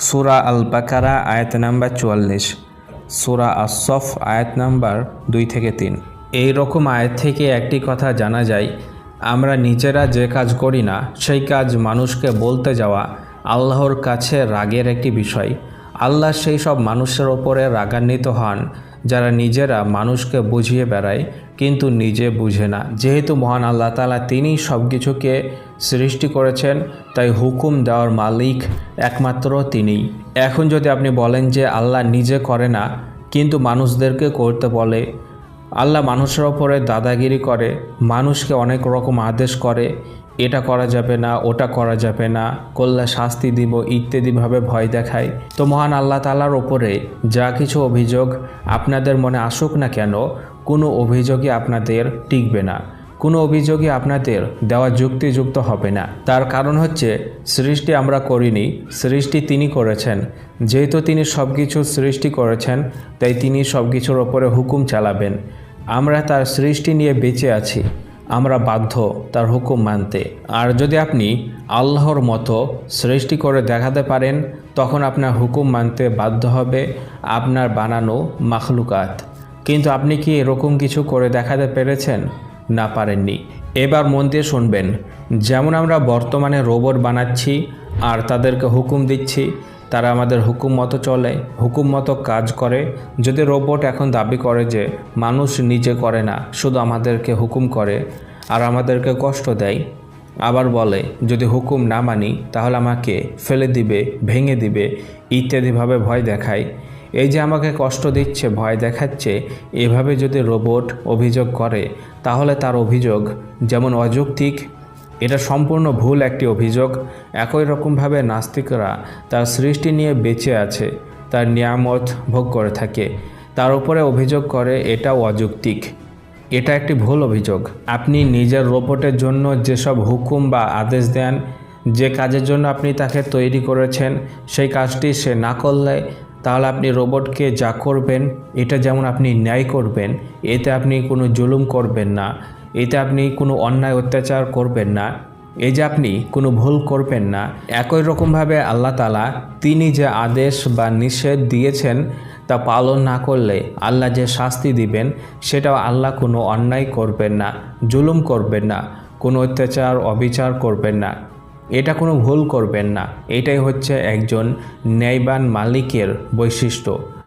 সূরা আল বাকারা আয়াত নাম্বার ৪৪, সূরা আস-সফ আয়াত নাম্বার ২-৩। এই রকম আয়াত থেকে একটি কথা জানা যায়, আমরা নিজেরা যে কাজ করি না সেই কাজ মানুষকে বলতে যাওয়া আল্লাহর কাছে রাগের একটি বিষয়। আল্লাহ সেই সব মানুষের ওপরে রাগান্বিত হন যারা নিজেরা মানুষকে বুঝিয়ে বেড়ায় কিন্তু নিজে বুঝে না। যেহেতু মহান আল্লাহ তাআলা তিনি সব কিছুকে সৃষ্টি করেছেন, তাই হুকুম দেওয়ার মালিক একমাত্র তিনিই। এখন যদি আপনি বলেন যে আল্লাহ নিজে করে না কিন্তু মানুষদেরকে করতে বলে, আল্লাহ মানুষের ওপরে দাদাগিরি করে, মানুষকে অনেক রকম আদেশ করে, এটা করা যাবে না, ওটা করা যাবে না, করলে শাস্তি দিব ইত্যাদিভাবে ভয় দেখায়, তো মহান আল্লাহ তাআলার ওপরে যা কিছু অভিযোগ আপনাদের মনে আসুক না কেন, কোনো অভিযোগই আপনাদের টিকবে না, কোনো অভিযোগই আপনাদের দেওয়া যুক্তিযুক্ত হবে না। তার কারণ হচ্ছে সৃষ্টি আমরা করিনি, সৃষ্টি তিনি করেছেন। যেহেতু তিনি সব কিছু সৃষ্টি করেছেন, তাই তিনি সব কিছুর ওপরে হুকুম চালাবেন। আমরা তার সৃষ্টি নিয়ে বেঁচে আছি, আমরা বাধ্য তার হুকুম মানতে। আর যদি আপনি আল্লাহর মতো সৃষ্টি করে দেখাতে পারেন, তখন আপনার হুকুম মানতে বাধ্য হবে আপনার বানানো মাখলুকাত। কিন্তু আপনি কি এরকম কিছু করে দেখাতে পেরেছেন? না, পারেননি। এবার মন দিয়ে শুনবেন। যেমন আমরা বর্তমানে রোবট বানাচ্ছি আর তাদেরকে হুকুম দিচ্ছি, তারা আমাদের হুকুম মতো চলে, হুকুম মতো কাজ করে। যদি রোবট এখন দাবি করে যে মানুষ নিজে করে না, শুধু আমাদেরকে হুকুম করে আর আমাদেরকে কষ্ট দেয়, আবার বলে যদি হুকুম না মানি তাহলে আমাকে ফেলে দিবে, ভেঙে দিবে ইত্যাদিভাবে ভয় দেখায়, এই যে আমাকে কষ্ট দিচ্ছে, ভয় দেখাচ্ছে, এভাবে যদি রোবট অভিযোগ করে, তাহলে তার অভিযোগ যেমন অযৌক্তিক, এটা সম্পূর্ণ ভুল একটি অভিযোগ। একই রকমভাবে নাস্তিকরা তার সৃষ্টি নিয়ে বেঁচে আছে, তার নিয়ামত ভোগ করে থাকে, তার উপরে অভিযোগ করে এটাও অযৌক্তিক, এটা একটি ভুল অভিযোগ। আপনি নিজের রোবটের জন্য যেসব হুকুম বা আদেশ দেন, যে কাজের জন্য আপনি তাকে তৈরি করেছেন, সেই কাজটি সে না করলে তাহলে আপনি রোবটকে যা করবেন এটা যেমন আপনি ন্যায় করবেন, এতে আপনি কোনো জুলুম করবেন না, এতে আপনি কোনো অন্যায় অত্যাচার করবেন না, এই যে আপনি কোনো ভুল করবেন না। একই রকমভাবে আল্লাহ তাআলা তিনি যে আদেশ বা নিষেধ দিয়েছেন তা পালন না করলে আল্লাহ যে শাস্তি দিবেন, সেটাও আল্লাহ কোনো অন্যায় করবেন না, জুলুম করবেন না, কোনো অত্যাচার অবিচার করবেন না, এটা কোনো ভুল করবেন না। এটাই হচ্ছে একজন ন্যায়বান মালিকের বৈশিষ্ট্য।